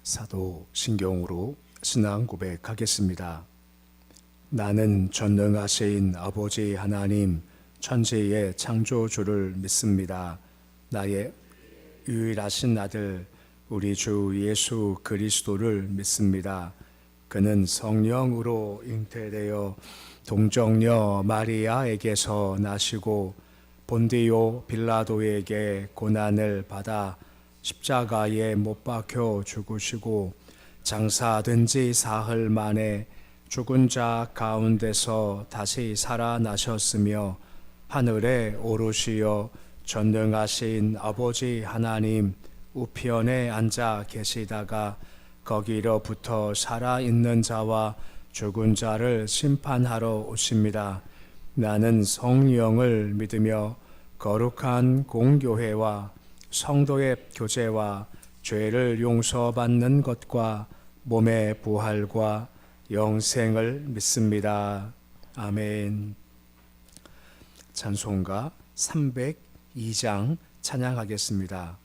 사도 신경으로 신앙 고백하겠습니다. 나는 전능하신 아버지 하나님 천지의 창조주를 믿습니다. 나의 유일하신 아들 우리 주 예수 그리스도를 믿습니다. 그는 성령으로 잉태되어 동정녀 마리아에게서 나시고 본디오 빌라도에게 고난을 받아 십자가에 못 박혀 죽으시고 장사된 지 사흘 만에 죽은 자 가운데서 다시 살아나셨으며 하늘에 오르시어 전능하신 아버지 하나님 우편에 앉아 계시다가 거기로부터 살아있는 자와 죽은 자를 심판하러 오십니다. 나는 성령을 믿으며 거룩한 공교회와 성도의 교제와 죄를 용서받는 것과 몸의 부활과 영생을 믿습니다. 아멘. 찬송가 302장 찬양하겠습니다.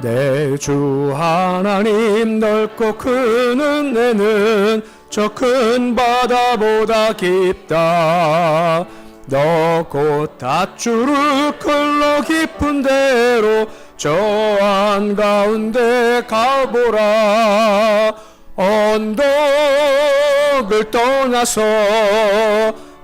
내 주 하나님 넓고 큰 은혜는 저 큰 바다보다 깊다. 너 곧 닷줄을 흘러 깊은 데로 저 한가운데 가보라. 언덕을 떠나서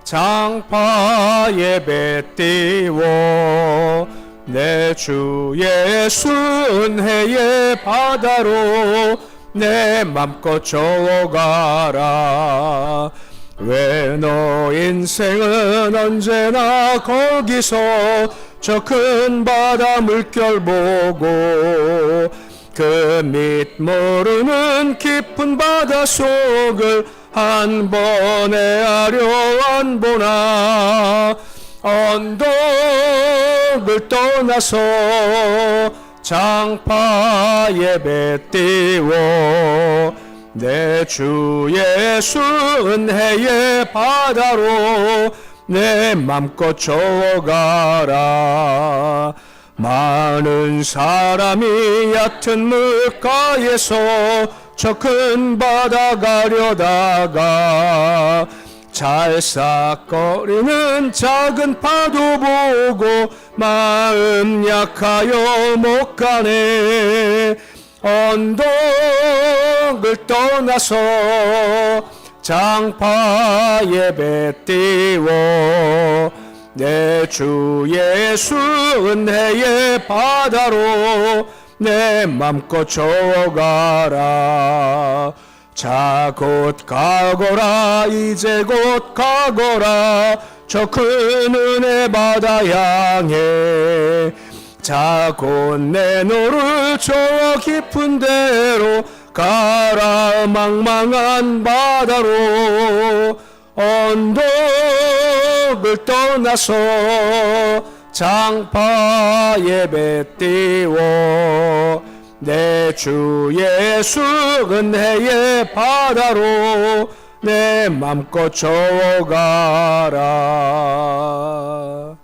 장파에 배 띄워 내 주 예수 은혜의 바다로 내 맘껏 저어가라. 왜 너 인생은 언제나 거기서 저 큰 바다 물결 보고 그 밑 모르는 깊은 바다 속을 한 번에 하려 안 보나. 언덕을 떠나서 장파에 배 띄워 내 주 예수 은혜의 바다로 내 맘껏 저어가라. 많은 사람이 얕은 물가에서 저 큰 바다 가려다가 찰싹거리는 작은 파도 보고 마음 약하여 못 가네. 언덕을 떠나서 장파에 배 띄워 내 주 예수 은혜의 바다로 내 맘껏 저어가라. 자 곧 가거라. 이제 곧 가거라. 저 큰 은혜 바다 향해. 자 곧 내 너를 저 깊은 데로 가라. 망망한 바다로 언덕을 떠나서 장파에 배 띄워 내 주 예수 은혜의 바다로 내 맘껏 저어가라.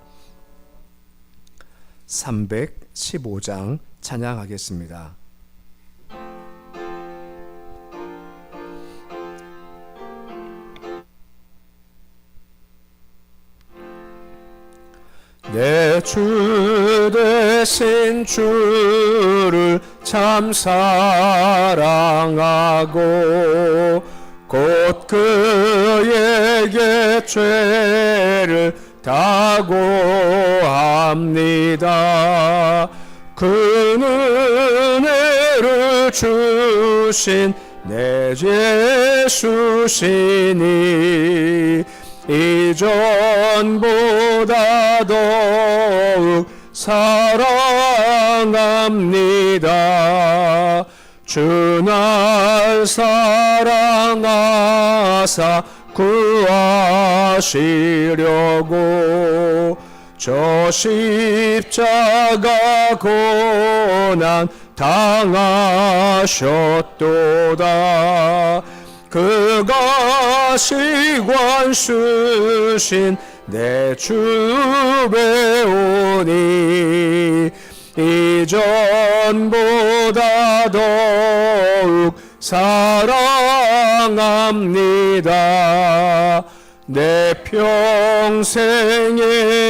315장 찬양하겠습니다. 내 주 되신 주를 참 사랑하고 곧 그에게 죄를 다고합니다. 그 은혜를 주신 내 예수시니 이전보다 더욱 사랑합니다. 주 날 사랑하사 구하시려고 저 십자가 고난 당하셨도다. 그것이 권수신 내 주 배우니 이전보다 더욱 사랑합니다. 내 평생에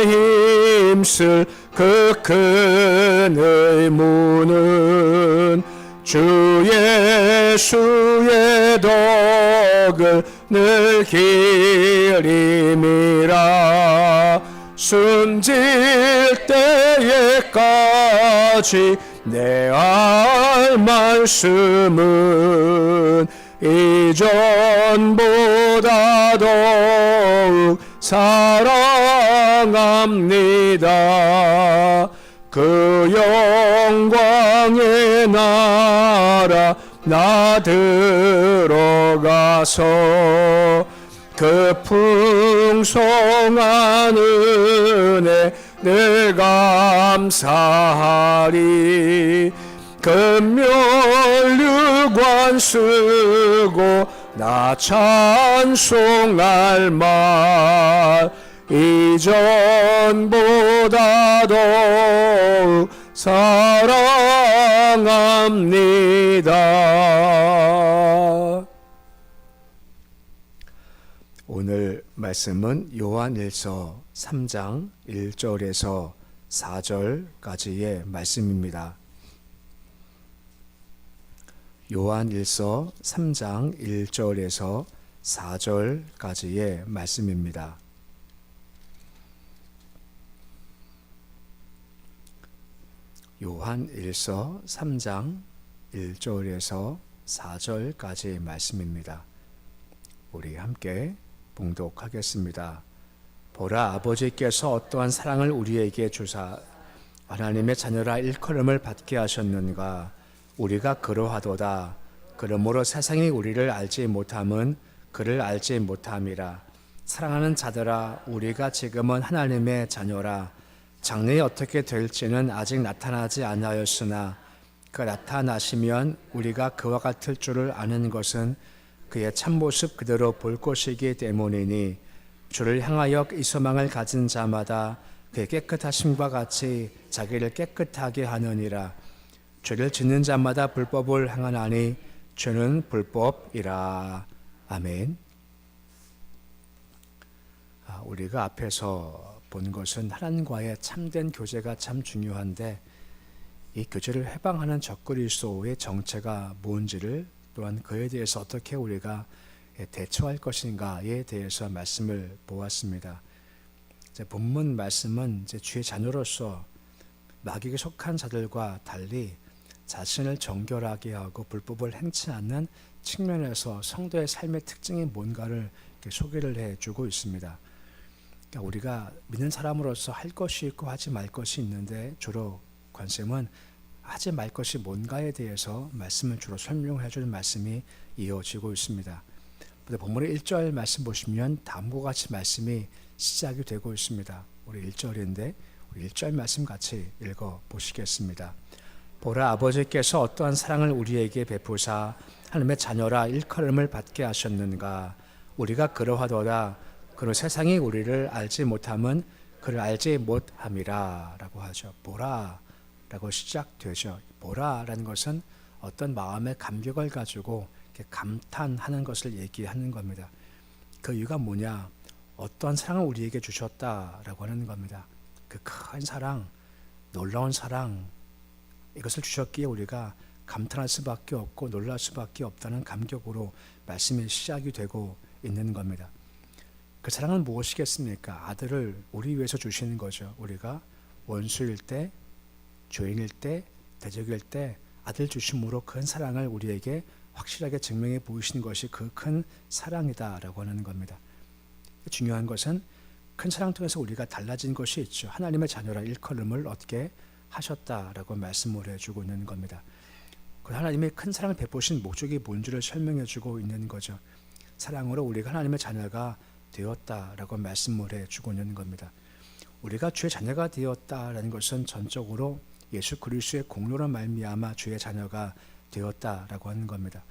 힘쓸 그 큰 의무는 주 예수의 덕을 늘 기림이라. 숨질 때에까지 내 알 말씀은 이전보다 더욱 사랑합니다. 그 영광의 나라 나 들어가서 그 풍성한 은혜 늘 감사하리. 금면류관 쓰고 나 찬송할 말 이전보다 더욱 사랑합니다. 오늘 말씀은 요한일서 3장 1절에서 4절까지의 말씀입니다. 요한일서 3장 1절에서 4절까지의 말씀입니다. 요한일서 3장 1절에서 4절까지의 말씀입니다. 우리 함께 봉독하겠습니다. 보라, 아버지께서 어떠한 사랑을 우리에게 주사 하나님의 자녀라 일컬음을 받게 하셨는가. 우리가 그러하도다. 그러므로 세상이 우리를 알지 못함은 그를 알지 못함이라. 사랑하는 자들아, 우리가 지금은 하나님의 자녀라. 장래에 어떻게 될지는 아직 나타나지 않았으나 그 나타나시면 우리가 그와 같을 줄을 아는 것은 그의 참모습 그대로 볼 것이기 때문이니, 주를 향하여 이 소망을 가진 자마다 그의 깨끗하심과 같이 자기를 깨끗하게 하느니라. 죄를 짓는 자마다 불법을 행하나니 죄는 불법이라. 아멘. 우리가 앞에서 본 것은 하나님과의 참된 교제가 참 중요한데, 이 교제를 해방하는 적그리스도의 정체가 뭔지를, 또한 그에 대해서 어떻게 우리가 대처할 것인가에 대해서 말씀을 보았습니다. 이제 본문 말씀은 이제 주의 자녀로서 마귀에게 속한 자들과 달리 자신을 정결하게 하고 불법을 행치 않는 측면에서 성도의 삶의 특징이 뭔가를 소개를 해주고 있습니다. 그러니까 우리가 믿는 사람으로서 할 것이 있고 하지 말 것이 있는데, 주로 관심은 하지 말 것이 뭔가에 대해서 말씀을 주로 설명해 주는 말씀이 이어지고 있습니다. 본문의 1절 말씀 보시면 다음과 같이 말씀이 시작이 되고 있습니다. 우리 1절인데 우리 1절 말씀 같이 읽어 보시겠습니다. 보라, 아버지께서 어떠한 사랑을 우리에게 베푸사 하나님의 자녀라 일컬음을 받게 하셨는가. 우리가 그러하도다. 그러 세상이 우리를 알지 못함은 그를 알지 못함이라 라고 하죠. 보라 라고 시작되죠. 보라라는 것은 어떤 마음의 감격을 가지고 감탄하는 것을 얘기하는 겁니다. 그 이유가 뭐냐? 어떤 사랑을 우리에게 주셨다라고 하는 겁니다. 그 큰 사랑, 놀라운 사랑, 이것을 주셨기에 우리가 감탄할 수밖에 없고 놀랄 수밖에 없다는 감격으로 말씀이 시작이 되고 있는 겁니다. 그 사랑은 무엇이겠습니까? 아들을 우리 위해서 주시는 거죠. 우리가 원수일 때, 죄인일 때, 대적일 때 아들 주심으로 큰 사랑을 우리에게 확실하게 증명해 보이시는 것이 그 큰 사랑이다라고 하는 겁니다. 중요한 것은 큰 사랑 통해서 우리가 달라진 것이 있죠. 하나님의 자녀라 일컬음을 얻게 하셨다라고 말씀을 해주고 있는 겁니다. 그 하나님의 큰 사랑을 베푸신 목적이 뭔지를 설명해주고 있는 거죠. 사랑으로 우리가 하나님의 자녀가 되었다라고 말씀을 해주고 있는 겁니다. 우리가 주의 자녀가 되었다라는 것은 전적으로 예수 그리스도의 공로로 말미암아 주의 자녀가 되었다라고 하는 겁니다.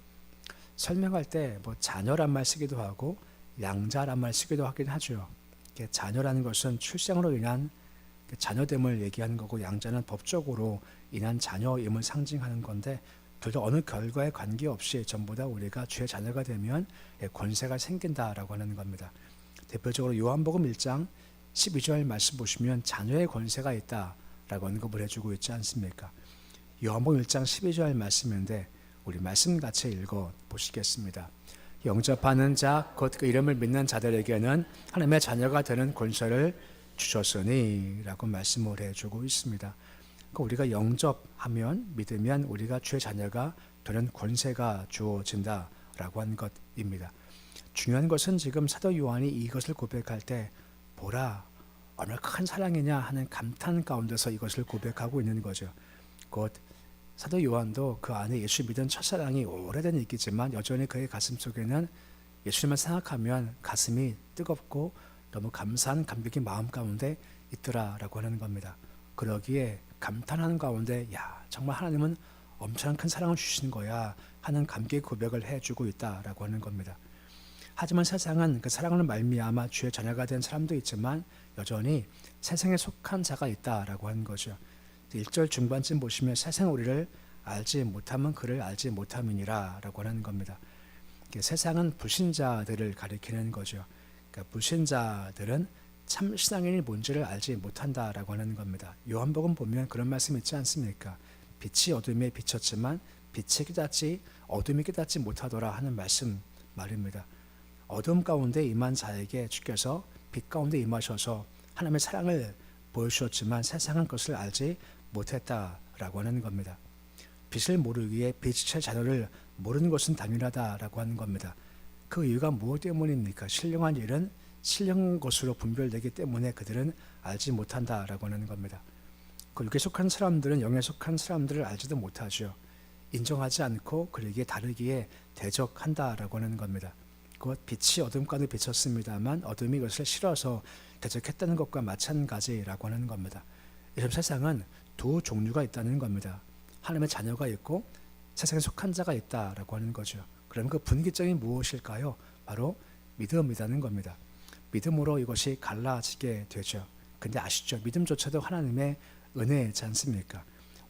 설명할 때 뭐 자녀란 말 쓰기도 하고 양자란 말 쓰기도 하긴 하죠. 자녀라는 것은 출생으로 인한 자녀됨을 얘기하는 거고, 양자는 법적으로 인한 자녀임을 상징하는 건데, 둘 다 어느 결과에 관계없이 전부 다 우리가 주의 자녀가 되면 권세가 생긴다라고 하는 겁니다. 대표적으로 요한복음 1장 12절 말씀 보시면 자녀의 권세가 있다라고 언급을 해주고 있지 않습니까? 요한복음 1장 12절 말씀인데 우리 말씀 같이 읽어 보시겠습니다. 영접하는 자, 곧 그 이름을 믿는 자들에게는 하나님의 자녀가 되는 권세를 주셨으니 라고 말씀을 해주고 있습니다. 그러니까 우리가 영접하면, 믿으면 우리가 주의 자녀가 되는 권세가 주어진다라고 한 것입니다. 중요한 것은 지금 사도 요한이 이것을 고백할 때 보라 얼마나 큰 사랑이냐 하는 감탄 가운데서 이것을 고백하고 있는 거죠. 곧 사도 요한도 그 안에 예수 믿은 첫사랑이 오래된 얘기지만 여전히 그의 가슴 속에는 예수님을 생각하면 가슴이 뜨겁고 너무 감사한 감격이 마음 가운데 있더라라고 하는 겁니다. 그러기에 감탄하는 가운데 야, 정말 하나님은 엄청난 큰 사랑을 주신 거야 하는 감격의 고백을 해주고 있다라고 하는 겁니다. 하지만 세상은 그 사랑으로 말미암아 주의 자녀가 된 사람도 있지만 여전히 세상에 속한 자가 있다라고 하는 거죠. 1절 중반쯤 보시면 세상 우리를 알지 못하면 그를 알지 못함이니라 라고 하는 겁니다. 세상은 불신자들을 가리키는 거죠. 그러니까 불신자들은 참 신앙인이 뭔지를 알지 못한다라고 하는 겁니다. 요한복음 보면 그런 말씀 있지 않습니까? 빛이 어둠에 비쳤지만 빛이 깨닫지 어둠이 깨닫지 못하더라 하는 말씀 말입니다. 어둠 가운데 임한 자에게 주께서 빛 가운데 임하셔서 하나님의 사랑을 보여주셨지만 세상은 그것을 알지 못했다라고 하는 겁니다. 빛을 모르기에 빛의 자녀를 모르는 것은 당연하다라고 하는 겁니다. 그 이유가 무엇 때문입니까? 신령한 일은 신령한 것으로 분별되기 때문에 그들은 알지 못한다라고 하는 겁니다. 그 육에 속한 사람들은 영에 속한 사람들을 알지도 못하죠. 인정하지 않고 그에게 다르기에 대적한다라고 하는 겁니다. 곧 빛이 어둠 가운데 비쳤습니다만 어둠이 그것을 싫어서 대적했다는 것과 마찬가지라고 하는 겁니다. 이런 세상은 두 종류가 있다는 겁니다. 하나님의 자녀가 있고 세상에 속한 자가 있다라고 하는 거죠. 그럼 그 분기점이 무엇일까요? 바로 믿음이라는 겁니다. 믿음으로 이것이 갈라지게 되죠. 근데 아시죠? 믿음조차도 하나님의 은혜지 않습니까?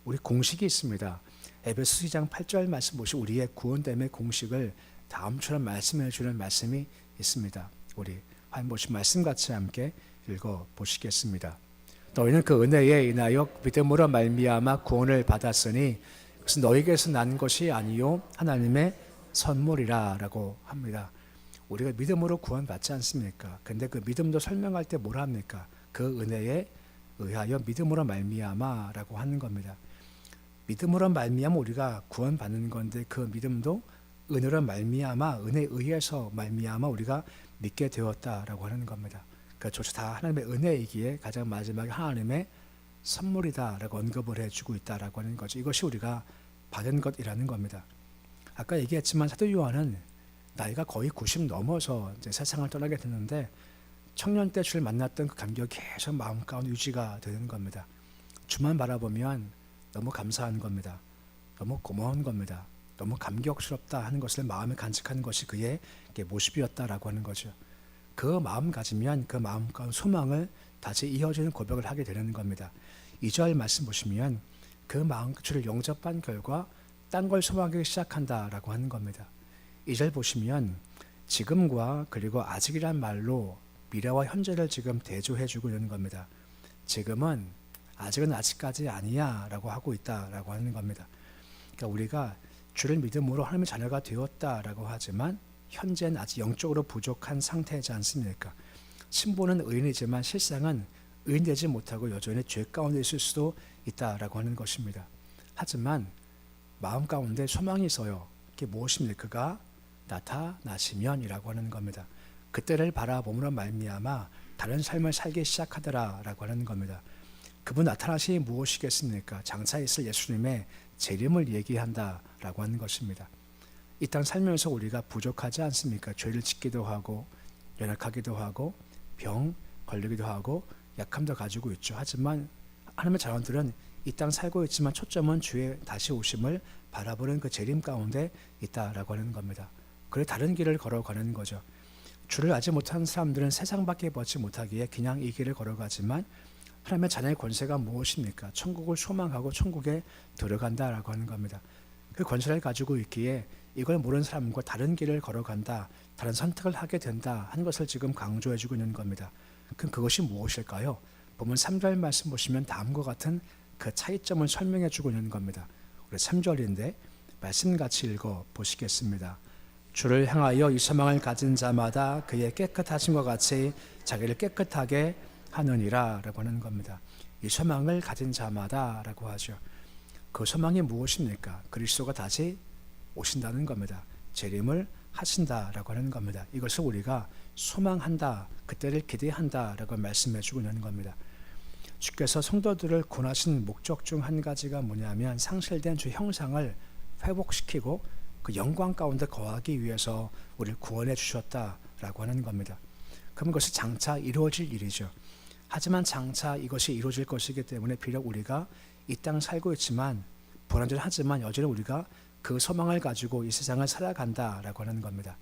우리 공식이 있습니다. 에베소 2장 8절 말씀 보시고 우리의 구원됨의 공식을 다음처럼 말씀해 주는 말씀이 있습니다. 우리 화면 보신 말씀 같이 함께 읽어 보시겠습니다. 너희는 그 은혜에 인하여 믿음으로 말미암아 구원을 받았으니 그것은 너희에게서 난 것이 아니요 하나님의 선물이라 라고 합니다. 우리가 믿음으로 구원받지 않습니까? 근데 그 믿음도 설명할 때 뭐라 합니까? 그 은혜에 의하여 믿음으로 말미암아 라고 하는 겁니다. 믿음으로 말미암아 우리가 구원받는 건데 그 믿음도 은혜로 말미암아 은혜에 의해서 말미암아 우리가 믿게 되었다라고 하는 겁니다. 그러니까 조차 다 하나님의 은혜이기에 가장 마지막에 하나님의 선물이다라고 언급을 해주고 있다라고 하는 거죠. 이것이 우리가 받은 것이라는 겁니다. 아까 얘기했지만 사도 요한은 나이가 거의 90 넘어서 이제 세상을 떠나게 됐는데 청년 때 주를 만났던 그 감격이 계속 마음 가운데 유지가 되는 겁니다. 주만 바라보면 너무 감사한 겁니다. 너무 고마운 겁니다. 너무 감격스럽다 하는 것을 마음에 간직하는 것이 그의 모습이었다라고 하는 거죠. 그 마음 가지면 그 마음 가운데 소망을 다시 이어지는 고백을 하게 되는 겁니다. 2절 말씀 보시면 그 마음 주를 영접한 결과 딴 걸 소망하기 시작한다라고 하는 겁니다. 2절 보시면 지금과 그리고 아직이란 말로 미래와 현재를 지금 대조해주고 있는 겁니다. 지금은 아직은 아직까지 아니야 라고 하고 있다라고 하는 겁니다. 그러니까 우리가 주를 믿음으로 하나님의 자녀가 되었다라고 하지만 현재는 아직 영적으로 부족한 상태이지 않습니까? 신분은 의인이지만 실상은 의인되지 못하고 여전히 죄 가운데 있을 수도 있다라고 하는 것입니다. 하지만 마음 가운데 소망이 있어요. 그게 무엇입니까? 그가 나타나시면이라고 하는 겁니다. 그때를 바라봄으로 말미암아 다른 삶을 살기 시작하더라라고 하는 겁니다. 그분 나타나심이 무엇이겠습니까? 장차 있을 예수님의 재림을 얘기한다라고 하는 것입니다. 이 땅 살면서 우리가 부족하지 않습니까? 죄를 짓기도 하고 연약하기도 하고 병 걸리기도 하고 약함도 가지고 있죠. 하지만 하나님의 자녀들은 이 땅 살고 있지만 초점은 주의 다시 오심을 바라보는 그 재림 가운데 있다라고 하는 겁니다. 그래 다른 길을 걸어가는 거죠. 주를 알지 못하는 사람들은 세상밖에 보지 못하기에 그냥 이 길을 걸어가지만 하나님의 자녀의 권세가 무엇입니까? 천국을 소망하고 천국에 들어간다라고 하는 겁니다. 그 권세를 가지고 있기에 이걸 모르는 사람과 다른 길을 걸어간다, 다른 선택을 하게 된다 하는 것을 지금 강조해주고 있는 겁니다. 그럼 그것이 무엇일까요? 보면 3절 말씀 보시면 다음과 같은 그 차이점을 설명해주고 있는 겁니다. 우리 3절인데 말씀 같이 읽어 보시겠습니다. 주를 향하여 이 소망을 가진 자마다 그의 깨끗하심과 같이 자기를 깨끗하게 하느니라 라고 하는 겁니다. 이 소망을 가진 자마다 라고 하죠. 그 소망이 무엇입니까? 그리스도가 다시 오신다는 겁니다. 재림을 하신다라고 하는 겁니다. 이것을 우리가 소망한다, 그때를 기대한다라고 말씀해 주고 있는 겁니다. 주께서 성도들을 구원하신 목적 중 한 가지가 뭐냐면 상실된 주 형상을 회복시키고 그 영광 가운데 거하기 위해서 우리를 구원해 주셨다라고 하는 겁니다. 그럼 그것이 장차 이루어질 일이죠. 하지만 장차 이것이 이루어질 것이기 때문에 비록 우리가 이 땅 살고 있지만 불완전하지만 여전히 우리가 그 소망을 가지고 이 세상을 살아간다라고 하는 겁니다.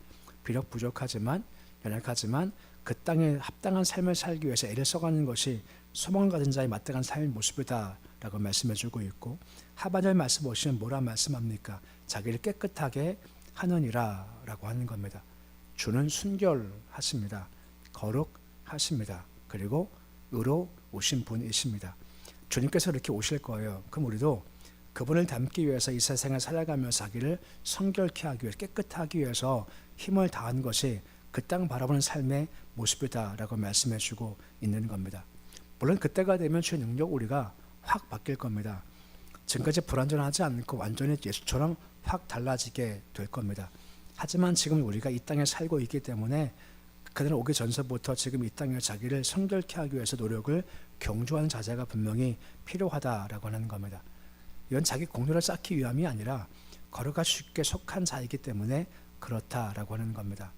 비록 부족하지만 연약하지만 그 땅에 합당한 삶을 살기 위해서 애를 써가는 것이 소망을 가진 자의 마땅한 삶의 모습이다라고 말씀해주고 있고 하반절 말씀 보시면 뭐라 말씀합니까? 자기를 깨끗하게 하느니라라고 하는 겁니다. 주는 순결하십니다. 거룩하십니다. 그리고 의로우신 분이십니다. 주님께서 이렇게 오실 거예요. 그럼 우리도 그분을 닮기 위해서 이 세상을 살아가면서 자기를 성결케 하기 위해서 깨끗하기 위해서 힘을 다한 것이 그 땅 바라보는 삶의 모습이다라고 말씀해 주고 있는 겁니다. 물론 그때가 되면 주의 능력 우리가 확 바뀔 겁니다. 지금까지 불완전하지 않고 완전히 예수처럼 확 달라지게 될 겁니다. 하지만 지금 우리가 이 땅에 살고 있기 때문에 그들은 오기 전서부터 지금 이 땅에 자기를 성결케 하기 위해서 노력을 경주하는 자세가 분명히 필요하다라고 하는 겁니다. 이건 자기 공로를 쌓기 위함이 아니라 거룩할 수 있게 속한 자이기 때문에 그렇다라고 하는 겁니다.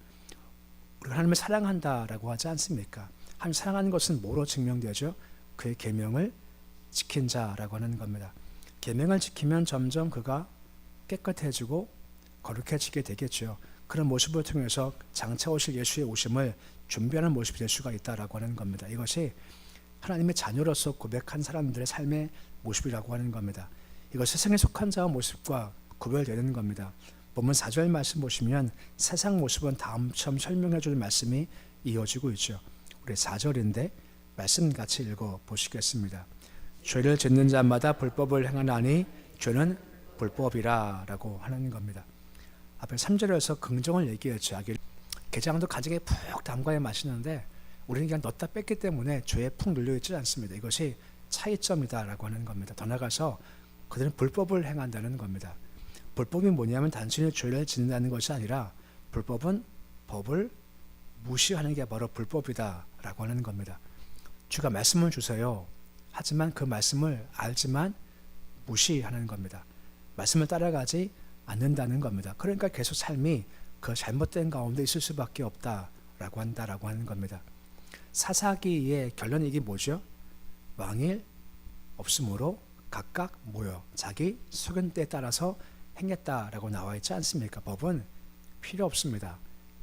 우리가 하나님을 사랑한다라고 하지 않습니까? 하나님 사랑하는 것은 뭐로 증명되죠? 그의 계명을 지킨 자라고 하는 겁니다. 계명을 지키면 점점 그가 깨끗해지고 거룩해지게 되겠죠. 그런 모습을 통해서 장차 오실 예수의 오심을 준비하는 모습이 될 수가 있다라고 하는 겁니다. 이것이 하나님의 자녀로서 고백한 사람들의 삶의 모습이라고 하는 겁니다. 이것 세상에 속한 자의 모습과 구별되는 겁니다. 본문 4절 말씀 보시면 세상 모습은 다음처럼 설명해 주는 말씀이 이어지고 있죠. 우리 4절인데 말씀 같이 읽어 보시겠습니다. 죄를 짓는 자마다 불법을 행하나니 죄는 불법이라 라고 하는 겁니다. 앞에 3절에서 긍정을 얘기했죠. 게장도 가지게 푹 담가야 맛있는데 우리는 그냥 넣다 뺐기 때문에 죄에 푹 눌려있지 않습니다. 이것이 차이점이다 라고 하는 겁니다. 더 나아가서 그들은 불법을 행한다는 겁니다. 불법이 뭐냐면 단순히 죄를 짓는다는 것이 아니라 불법은 법을 무시하는 게 바로 불법이다 라고 하는 겁니다. 주가 말씀을 주세요. 하지만 그 말씀을 알지만 무시하는 겁니다. 말씀을 따라가지 않는다는 겁니다. 그러니까 계속 삶이 그 잘못된 가운데 있을 수밖에 없다라고 한다라고 하는 겁니다. 사사기의 결론이 이게 뭐죠? 왕일 없으므로 각각 모여 자기 속은 때에 따라서 행했다라고 나와 있지 않습니까? 법은 필요 없습니다.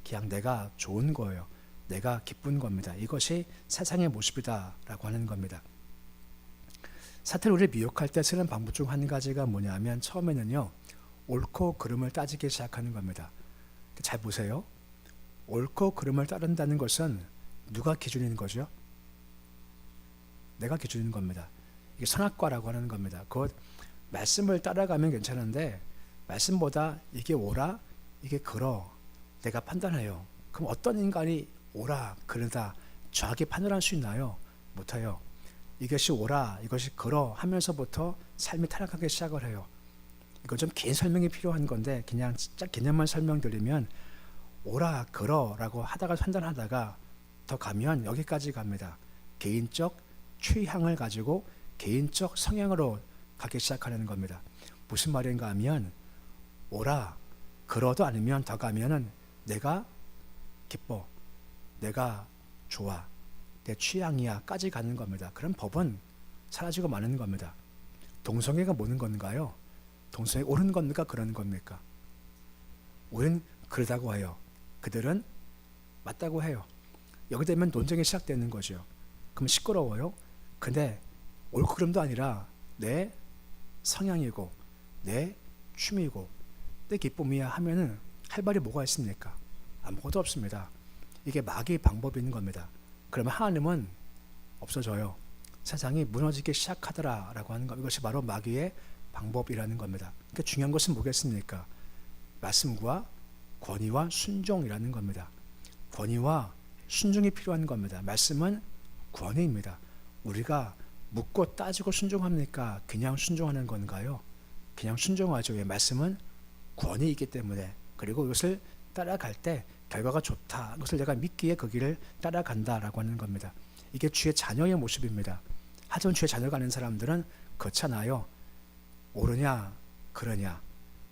그냥 내가 좋은 거예요. 내가 기쁜 겁니다. 이것이 세상의 모습이다라고 하는 겁니다. 사탄이 우리를 미혹할 때 쓰는 방법 중 한 가지가 뭐냐면 처음에는요. 옳고 그름을 따지기 시작하는 겁니다. 잘 보세요. 옳고 그름을 따른다는 것은 누가 기준인 거죠? 내가 기준인 겁니다. 이게 선악과라고 하는 겁니다. 곧 말씀을 따라가면 괜찮은데 말씀보다 이게 옳아, 이게 그러 내가 판단해요. 그럼 어떤 인간이 옳아, 그르다 정확히 판단할 수 있나요? 못해요. 이것이 옳아, 이것이 그러 하면서부터 삶이 타락하기 시작을 해요. 이건 좀 긴 설명이 필요한 건데 그냥 진짜 개념만 설명드리면 옳아, 그러라고 하다가 판단하다가 더 가면 여기까지 갑니다. 개인적 취향을 가지고 개인적 성향으로 가기 시작하는 겁니다. 무슨 말인가 하면 옳아, 그러도 아니면 더 가면은 내가 기뻐, 내가 좋아, 내 취향이야 까지 가는 겁니다. 그럼 법은 사라지고 마는 겁니다. 동성애가 뭐는 건가요? 동성애 옳은 겁니까? 그런 겁니까? 우리는 그러다고 해요. 그들은 맞다고 해요. 여기 되면 논쟁이 시작되는 거죠. 그럼 시끄러워요. 근데 옳고 그름도 아니라 내 성향이고 내 취미고 내 기쁨이야 하면은 할 말이 뭐가 있습니까? 아무것도 없습니다. 이게 마귀의 방법인 겁니다. 그러면 하나님은 없어져요. 세상이 무너지기 시작하더라라고 하는 것, 이것이 바로 마귀의 방법이라는 겁니다. 그러니까 중요한 것은 뭐겠습니까? 말씀과 권위와 순종이라는 겁니다. 권위와 순종이 필요한 겁니다. 말씀은 권위입니다. 우리가 묻고 따지고 순종합니까? 그냥 순종하는 건가요? 그냥 순종하죠. 왜? 말씀은 권위이기 때문에. 그리고 이것을 따라갈 때 결과가 좋다. 이것을 내가 믿기에 그 길을 따라간다라고 하는 겁니다. 이게 주의 자녀의 모습입니다. 하지만 주의 자녀가 아닌 사람들은 그렇잖아요. 옳으냐 그러냐,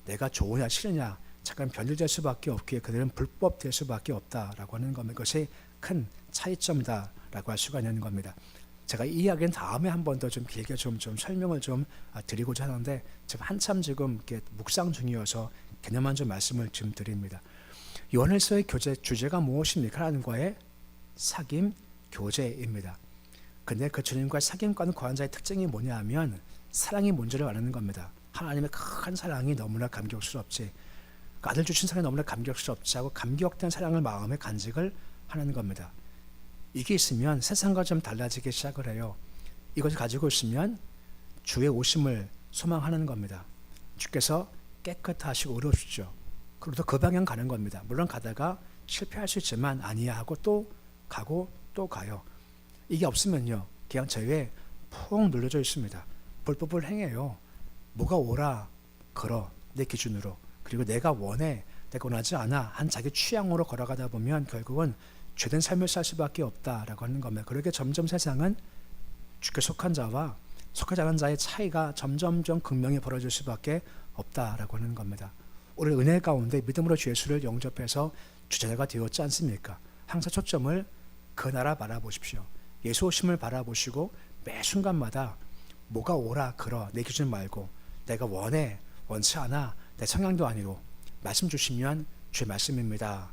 내가 좋으냐 싫으냐, 잠깐 변질될 수밖에 없기에 그들은 불법될 수밖에 없다라고 하는 겁니다. 이것이 큰 차이점이다라고 할 수가 있는 겁니다. 제가 이 이야기는 다음에 한 번 더 좀 길게 좀 설명을 좀 드리고자 하는데 지금 한참 지금 이렇게 묵상 중이어서 개념만 좀 말씀을 좀 드립니다. 요한일서의 교제 주제가 무엇입니까? 하나님과의 사귐 교제입니다. 근데 그 주님과의 사귐과는 거한 자의 특징이 뭐냐 하면 사랑이 뭔지를 아는 겁니다. 하나님의 큰 사랑이 너무나 감격스럽지, 아들 주신 사랑이 너무나 감격스럽지 하고 감격된 사랑을 마음에 간직을 하는 겁니다. 이게 있으면 세상과 좀 달라지기 시작을 해요. 이것을 가지고 있으면 주의 오심을 소망하는 겁니다. 주께서 깨끗하시고 의로우시죠. 그리고 그 방향 가는 겁니다. 물론 가다가 실패할 수 있지만 아니야 하고 또 가고 또 가요. 이게 없으면요, 그냥 저에 푹 눌러져 있습니다. 불법을 행해요. 뭐가 옳아 걸어 내 기준으로, 그리고 내가 원해 내가 원하지 않아 한 자기 취향으로 걸어가다 보면 결국은 죄된 삶을 살 수밖에 없다라고 하는 겁니다. 그렇게 점점 세상은 주께 속한 자와 속하지 않은 자의 차이가 점점점 극명히 벌어질 수밖에 없다라고 하는 겁니다. 우리 은혜 가운데 믿음으로 주 예수를 영접해서 주자가 되었지 않습니까? 항상 초점을 그 나라 바라보십시오. 예수 오심을 바라보시고 매 순간마다 뭐가 옳아 그러 내 기준 말고 내가 원해 원치 않아 내 성향도 아니고 말씀 주시면 주의 말씀입니다,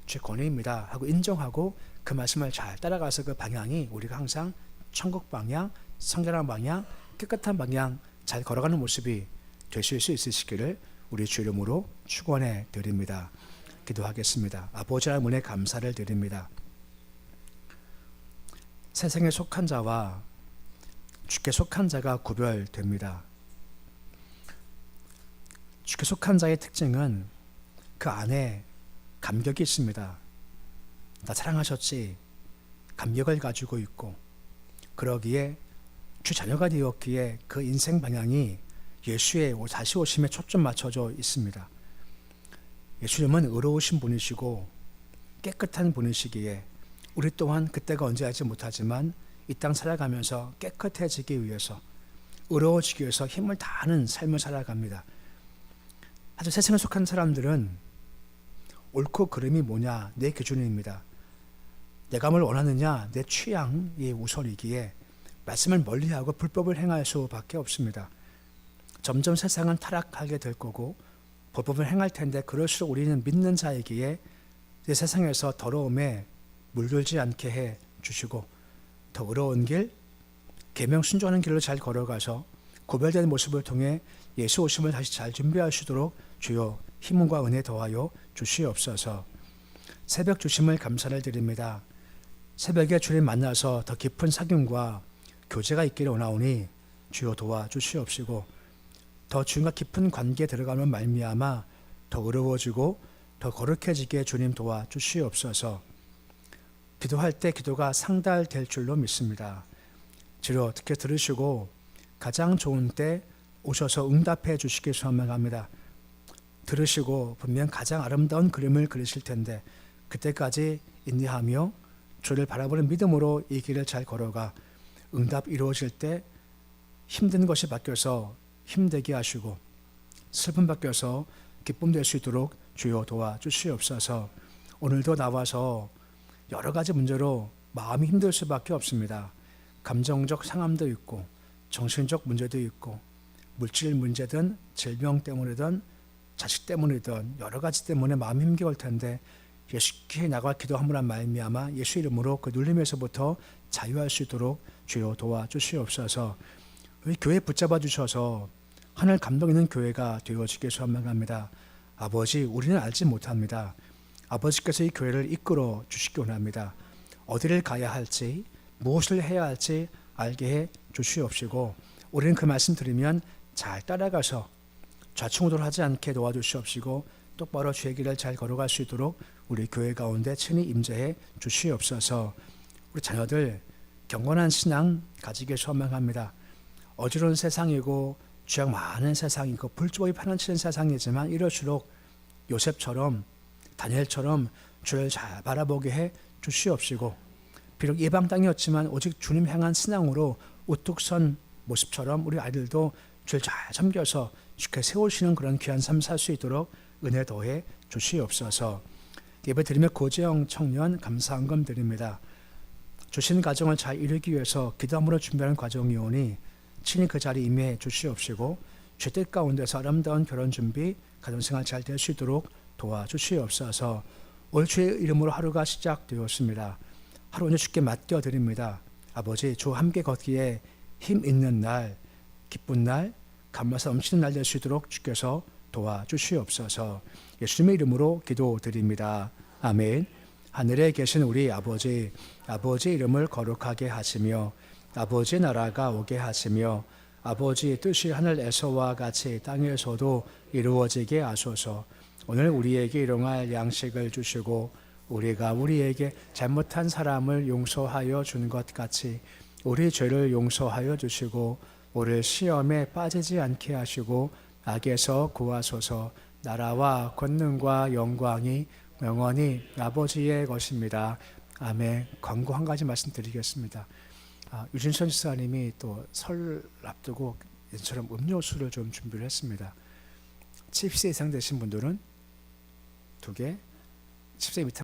주의 권위입니다 하고 인정하고 그 말씀을 잘 따라가서 그 방향이 우리가 항상 천국 방향, 성결한 방향, 깨끗한 방향 잘 걸어가는 모습이 되실 수 있으시기를 우리 주 이름으로 축원해 드립니다. 기도하겠습니다. 아버지 하나님 은혜 감사를 드립니다. 세상에 속한 자와 주께 속한 자가 구별됩니다. 주께 속한 자의 특징은 그 안에 감격이 있습니다. 나 사랑하셨지, 감격을 가지고 있고, 그러기에 주 자녀가 되었기에 그 인생 방향이 예수의 다시 오심에 초점 맞춰져 있습니다. 예수님은 의로우신 분이시고 깨끗한 분이시기에 우리 또한 그때가 언제 알지 못하지만 이 땅 살아가면서 깨끗해지기 위해서, 의로워지기 위해서 힘을 다하는 삶을 살아갑니다. 하지만 세상에 속한 사람들은 옳고 그름이 뭐냐 내 기준입니다. 내가 뭘 원하느냐 내 취향이 우선이기에 말씀을 멀리하고 불법을 행할 수밖에 없습니다. 점점 세상은 타락하게 될 거고 불법을 행할 텐데 그럴수록 우리는 믿는 자이기에 이 세상에서 더러움에 물들지 않게 해 주시고 더 의로운 길, 계명 순종하는 길로 잘 걸어가서 구별된 모습을 통해 예수 오심을 다시 잘 준비할 수 있도록 주여 힘과 은혜 더하여 주시옵소서. 새벽 주심을 감사를 드립니다. 새벽에 주님 만나서 더 깊은 사귐과 교제가 있기를 원하오니 주여 도와주시옵시고 더 주님과 깊은 관계에 들어가면 말미암아 더 의로워지고 더 거룩해지게 주님 도와주시옵소서. 기도할 때 기도가 상달될 줄로 믿습니다. 주여 어떻게 들으시고 가장 좋은 때 오셔서 응답해 주시길 소망합니다. 들으시고 분명 가장 아름다운 그림을 그리실 텐데 그때까지 인내하며 주를 바라보는 믿음으로 이 길을 잘 걸어가 응답 이루어질 때 힘든 것이 바뀌어서 힘되게 하시고 슬픔 바뀌어서 기쁨 될 수 있도록 주여 도와주시옵소서. 오늘도 나와서 여러 가지 문제로 마음이 힘들 수밖에 없습니다. 감정적 상함도 있고 정신적 문제도 있고 물질 문제든 질병 때문이든 자식 때문이든 여러 가지 때문에 마음이 힘겨울 텐데 예수께 나가 기도함으로 말미암아 예수 이름으로 그 눌림에서부터 자유할 수 있도록 주여 도와주시옵소서. 우리 교회 붙잡아 주셔서 하늘 감동 있는 교회가 되어지길 소망합니다. 아버지, 우리는 알지 못합니다. 아버지께서 이 교회를 이끌어 주시기 원합니다. 어디를 가야 할지, 무엇을 해야 할지 알게 해 주시옵시고, 우리는 그 말씀 들으면 잘 따라가서 좌충우돌하지 않게 도와주시옵시고, 똑바로 주의 길을 잘 걸어갈 수 있도록 우리 교회 가운데 친히 임재해 주시옵소서. 우리 자녀들 경건한 신앙 가지길 소망합니다. 어지러운 세상이고 죄악 많은 세상이고 불조의 파란치는 세상이지만 이럴수록 요셉처럼 다니엘처럼 주를 잘 바라보게 해 주시옵시고, 비록 이방 땅이었지만 오직 주님 향한 신앙으로 우뚝 선 모습처럼 우리 아이들도 주를 잘 섬겨서 주께 세우시는 그런 귀한 삶 살 수 있도록 은혜 더해 주시옵소서. 예배 드리며 고재영 청년 감사한금 드립니다. 주신 가정을 잘 이루기 위해서 기도함으로 준비하는 과정이오니 친히 그 자리에 임해 주시옵시고, 죄 뜻 가운데서 아름다운 결혼 준비, 가정생활 잘 될 수 있도록 도와주시옵소서. 올 주의 이름으로 하루가 시작되었습니다. 하루 오늘 주께 맡겨드립니다. 아버지, 주 함께 걷기에 힘 있는 날, 기쁜 날, 감사가 넘치는 날 될 수 있도록 주께서 도와주시옵소서. 예수님의 이름으로 기도드립니다. 아멘. 하늘에 계신 우리 아버지, 아버지의 이름을 거룩하게 하시며 아버지의 나라가 오게 하시며 아버지의 뜻이 하늘에서와 같이 땅에서도 이루어지게 하소서. 오늘 우리에게 일용할 양식을 주시고 우리가 우리에게 잘못한 사람을 용서하여 준 것 같이 우리 죄를 용서하여 주시고 우리를 시험에 빠지지 않게 하시고 악에서 구하소서. 나라와 권능과 영광이 영원히 아버지의 것입니다. 아멘. 광고 한 가지 말씀드리겠습니다. 유진선 지사님이 또 설 앞두고 예전처럼 음료수를 좀 준비를 했습니다. 70세 이상 되신 분들은 2개, 10세 밑에